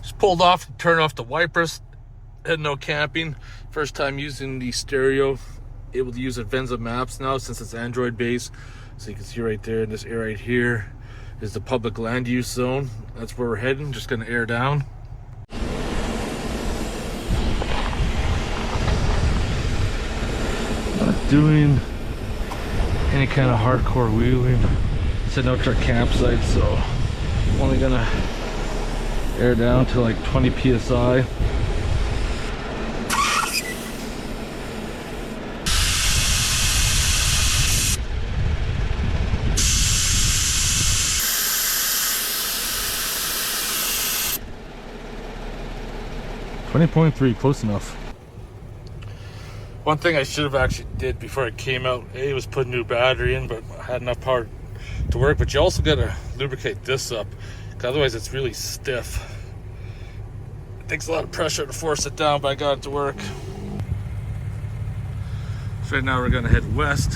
Just pulled off, turned off the Waiparous, heading out camping. First time using the stereo, able to use Advenza maps now since it's Android based. So you can see right there in this area right here is the public land use zone. That's where we're heading, just gonna air down. Not doing any kind of hardcore wheeling. Heading out to our campsite, so only gonna air down to like 20 psi. .3, close enough. One thing I should have actually did before it came out, was put a new battery in, but I had enough power to work. But you also gotta lubricate this up, because otherwise it's really stiff. It takes a lot of pressure to force it down, but I got it to work. So right now we're gonna head west,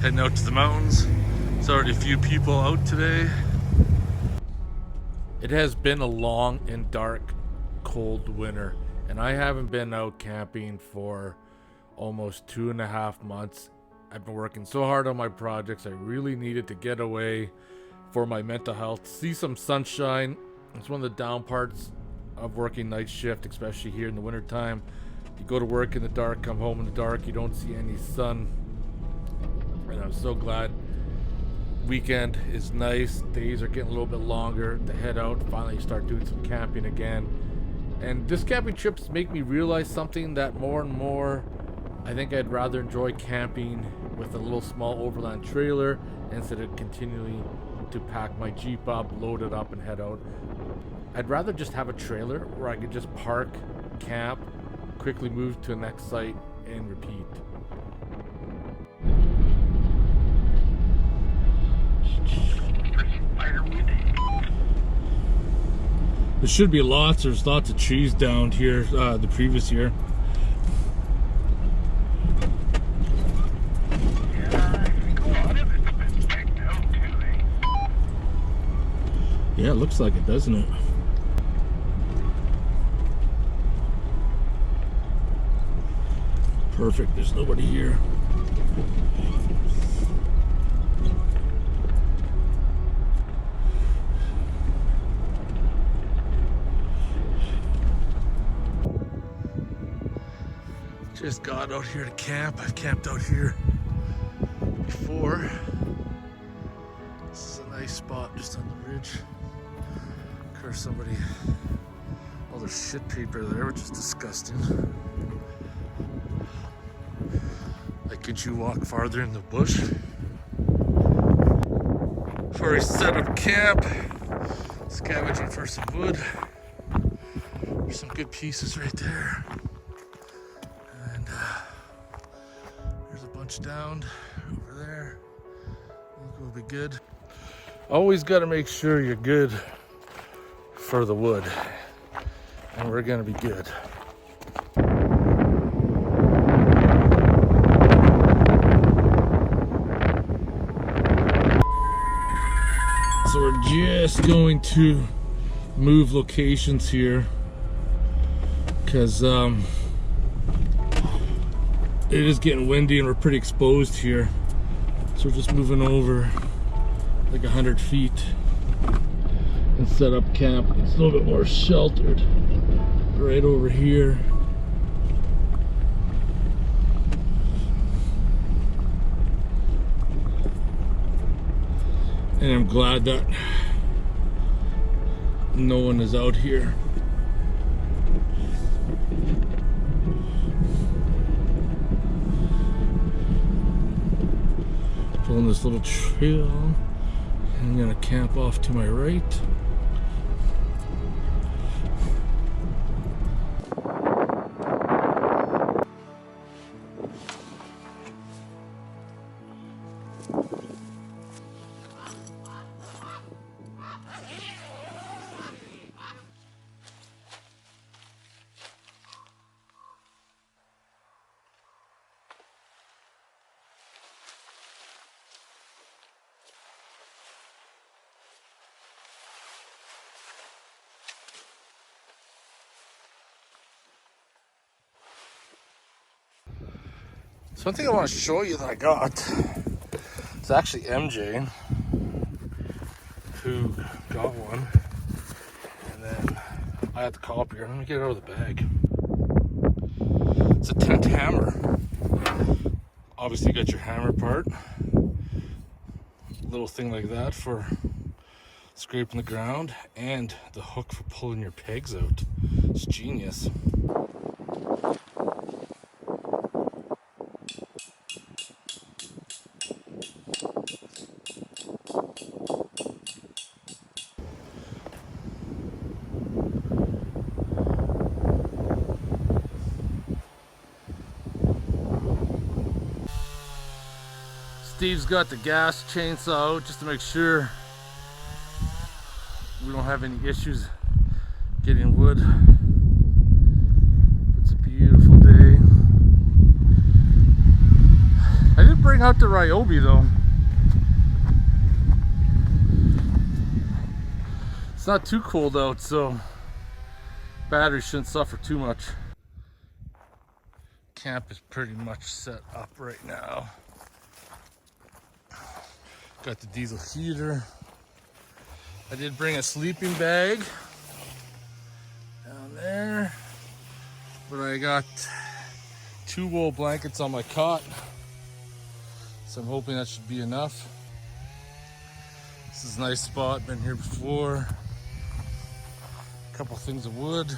heading out to the mountains. There's already a few people out today. It has been a long and dark, cold winter, and I haven't been out camping for almost 2.5 months. I've been working so hard on my projects. I really needed to get away for my mental health, see some sunshine. It's one of the down parts of working night shift, especially here in the winter time. You go to work in the dark, come home in the dark, you don't see any sun. And I'm so glad weekend is nice. Days are getting a little bit longer to head out, finally start doing some camping again. And this camping trips make me realize something, that more and more I think I'd rather enjoy camping with a little small overland trailer instead of continuing to pack my Jeep up, load it up, and head out. I'd rather just have a trailer where I could just park, camp, quickly move to the next site, and repeat. There should be lots. There's lots of trees down here the previous year. Yeah, it looks like it, doesn't it? Perfect, there's nobody here. Just got out here to camp. I've camped out here before. This is a nice spot just on the ridge. Of course, somebody, all their shit paper there, which is disgusting. Like, could you walk farther in the bush? Before we set up camp, scavenging for some wood. There's some good pieces right there. And there's a bunch down over there. I think we'll be good. Always got to make sure you're good for the wood, and we're gonna be good. So we're just going to move locations here because it is getting windy and we're pretty exposed here. So we're just moving over like 100 feet and set up camp. It's a little bit more sheltered right over here. And I'm glad that no one is out here. Pulling this little trail. I'm gonna camp off to my right. So one thing I want to show you that I got, it's actually MJ who got one, and then I had the copier. Let me get it out of the bag. It's a tent hammer. Obviously you got your hammer part, little thing like that for scraping the ground, and the hook for pulling your pegs out. It's genius. Steve's got the gas chainsaw out just to make sure we don't have any issues getting wood. It's a beautiful day. I didn't bring out the Ryobi though. It's not too cold out, so batteries shouldn't suffer too much. Camp is pretty much set up right now. Got the diesel heater. I did bring a sleeping bag down there, but I got 2 wool blankets on my cot, so I'm hoping that should be enough. This is a nice spot, been here before. A couple things of wood.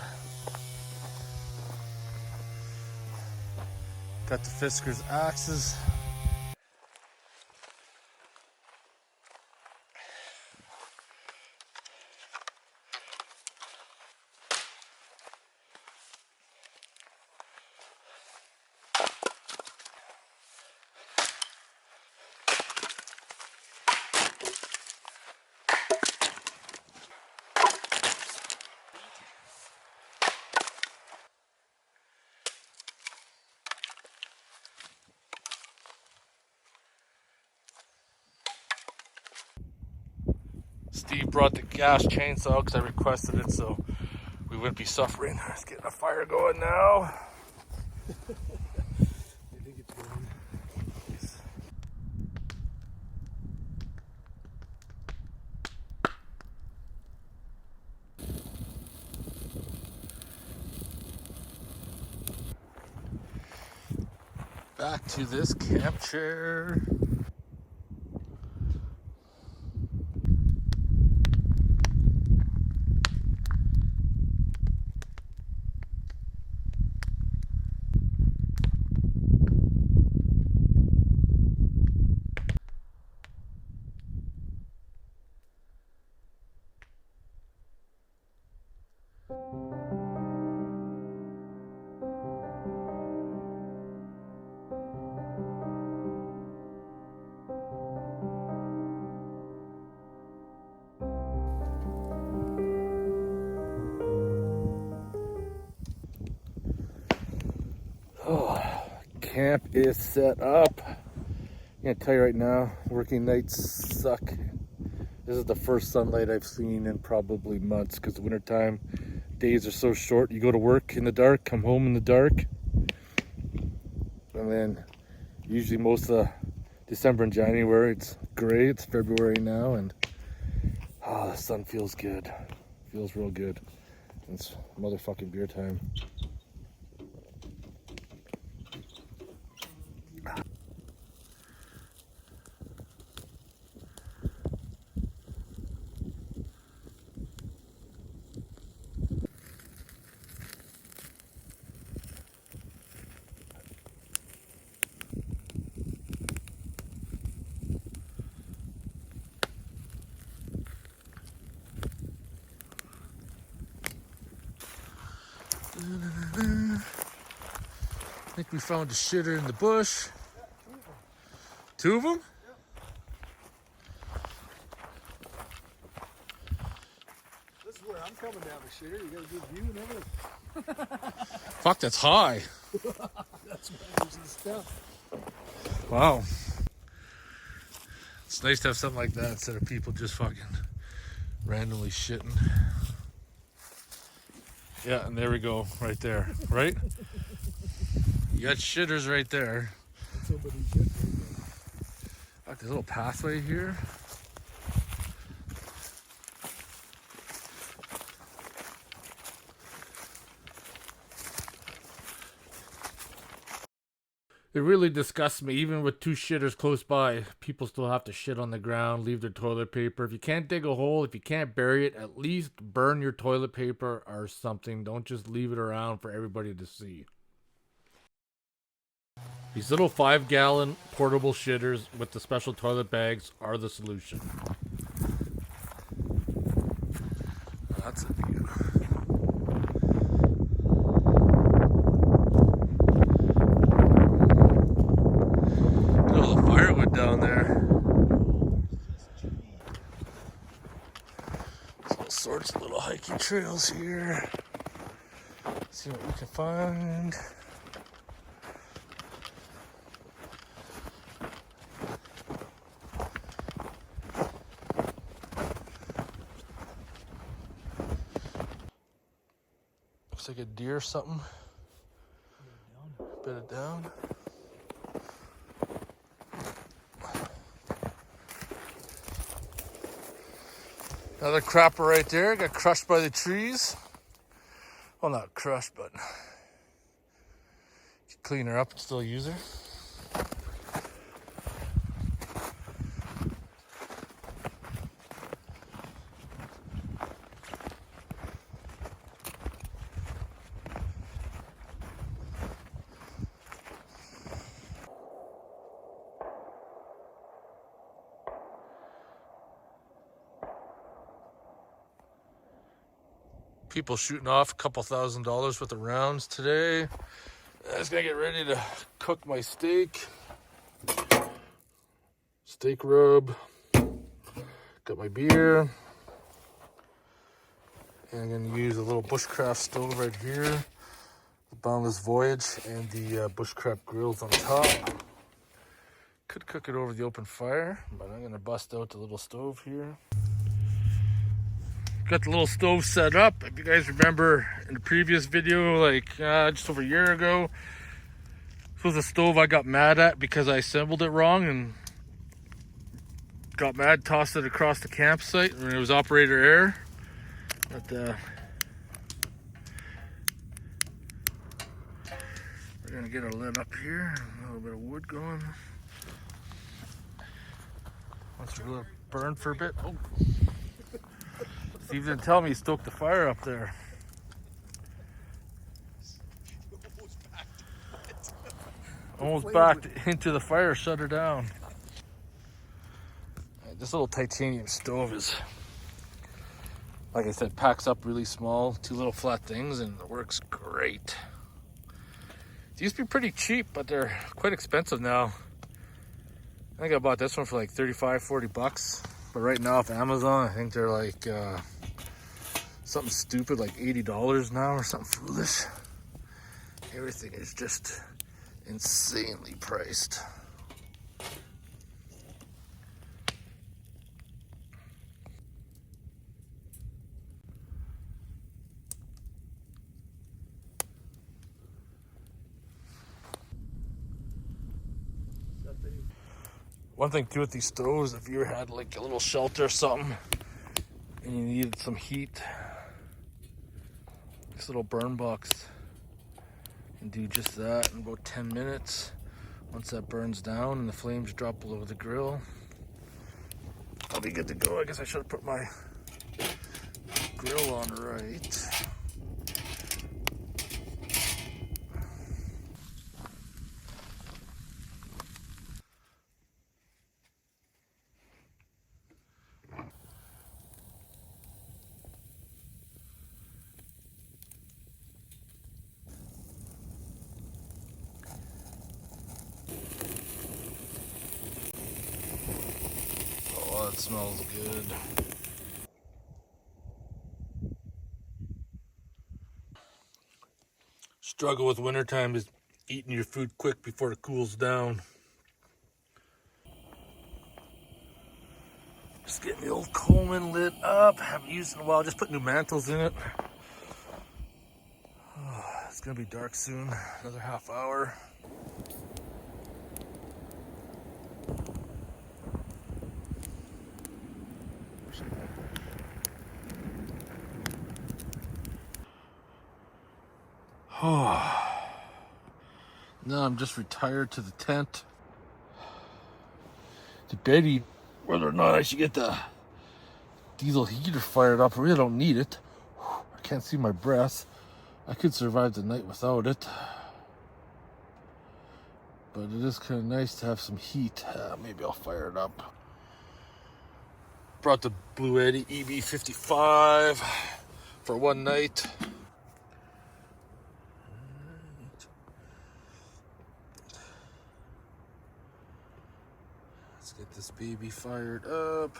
Got the Fisker's axes. Steve brought the gas chainsaw because I requested it, so we wouldn't be suffering. Let's get a fire going now. Back to this camp chair. Oh, camp is set up. I'm gonna tell you right now, working nights suck. This is the first sunlight I've seen in probably months, because wintertime days are so short. You go to work in the dark, come home in the dark, and then usually most of December and January it's gray. It's February now, and the sun feels good. Feels real good. It's motherfucking beer time. I think we found a shitter in the bush. Two of them? This is where I'm coming down the shitter. You got a good view and everything. Fuck, that's high. That's where there's the stuff. Wow. It's nice to have something like that instead of people just fucking randomly shitting. Yeah, and there we go, right there, right? You got shitters right there. somebody get there. Got this little pathway here. It really disgusts me, even with two shitters close by, people still have to shit on the ground, leave their toilet paper. If you can't dig a hole, if you can't bury it, at least burn your toilet paper or something. Don't just leave it around for everybody to see. These little 5-gallon portable shitters with the special toilet bags are the solution. That's a view. Got a little firewood down there. There's all sorts of little hiking trails here. See what we can find. Looks like a deer or something. Bit it down. Another crapper right there. Got crushed by the trees. Well, not crushed, but clean her up and still use her. People shooting off a couple $1,000s worth of rounds today. I was gonna get ready to cook my steak. Steak rub. Got my beer. And I'm gonna use a little bushcraft stove right here. The Boundless Voyage and the bushcraft grills on top. Could cook it over the open fire, but I'm gonna bust out the little stove here. Got the little stove set up. If you guys remember in the previous video, like just over a year ago, this was a stove I got mad at because I assembled it wrong and got mad, tossed it across the campsite, and it was operator error. But we're gonna get our lid up here, a little bit of wood going. Once we let it burn for a bit. Oh. Steve didn't tell me he stoked the fire up there. Almost backed into the fire, shut her down. This little titanium stove is, like I said, packs up really small, 2 little flat things, and it works great. It used to be pretty cheap, but they're quite expensive now. I think I bought this one for like 35, 40 bucks. But right now off Amazon, I think they're like something stupid like $80 now or something foolish. Everything is just insanely priced. One thing too with these stoves, if you ever had like a little shelter or something and you needed some heat, this little burn box can do just that in about 10 minutes. Once that burns down and the flames drop below the grill, I'll be good to go. I guess I should have put my grill on right. Oh, that smells good. Struggle with wintertime is eating your food quick before it cools down. Just getting the old Coleman lit up. Haven't used it in a while. Just put new mantles in it. Oh, it's gonna be dark soon. Another half hour. Oh. Now I'm just retired to the tent. Debating whether or not I should get the diesel heater fired up. I really don't need it. I can't see my breath. I could survive the night without it. But it is kind of nice to have some heat. Maybe I'll fire it up. Brought the Bluetti EB55 for one night. Let's get this baby fired up.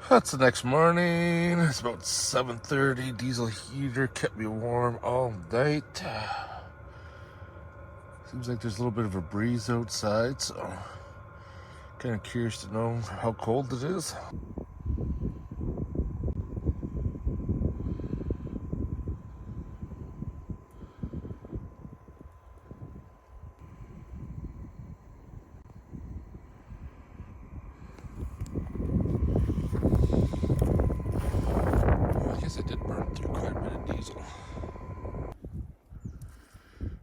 That's the next morning. It's about 7:30. Diesel heater kept me warm all night. Seems like there's a little bit of a breeze outside, so kind of curious to know how cold it is. I guess I did burn through quite a bit of diesel.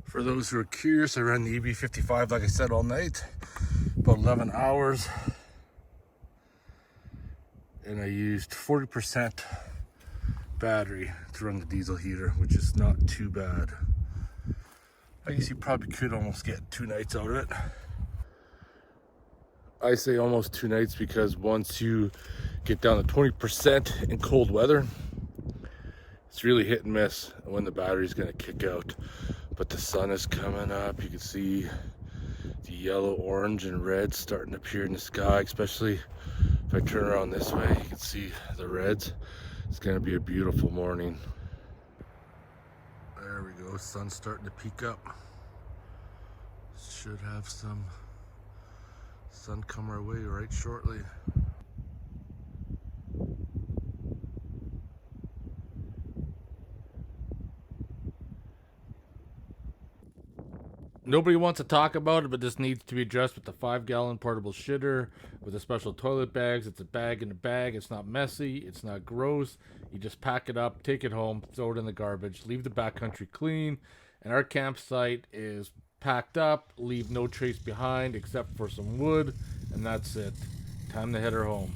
For those who are curious, I ran the EB55, like I said, all night, about 11 hours. And I used 40% battery to run the diesel heater, which is not too bad. I guess you probably could almost get 2 nights out of it. I say almost 2 nights because once you get down to 20% in cold weather, it's really hit and miss when the battery's gonna kick out. But the sun is coming up. You can see the yellow, orange, and red starting to appear in the sky, especially if I turn around this way, you can see the reds. It's gonna be a beautiful morning. There we go, sun's starting to peak up. Should have some sun come our way right shortly. Nobody wants to talk about it, but this needs to be addressed with the 5-gallon portable shitter with the special toilet bags. It's a bag in a bag. It's not messy. It's not gross. You just pack it up, take it home, throw it in the garbage, leave the backcountry clean. And our campsite is packed up, leave no trace behind except for some wood, and that's it. Time to head her home.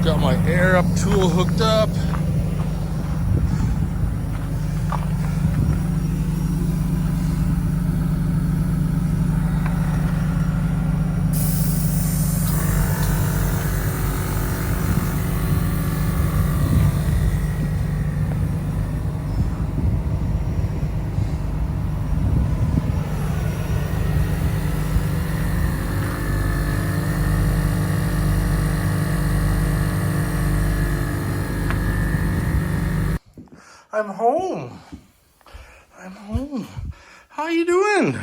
Got my air up tool hooked up. I'm home. I'm home. How you doing?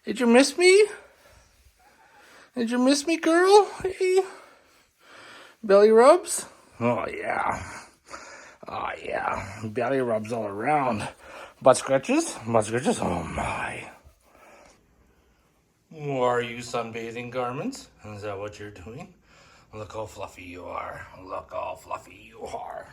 Did you miss me? Did you miss me, girl? Hey. Belly rubs? Oh, yeah. Oh, yeah. Belly rubs all around. Butt scratches? Butt scratches? Oh, my. Are you sunbathing garments? Is that what you're doing? Look how fluffy you are. Look how fluffy you are.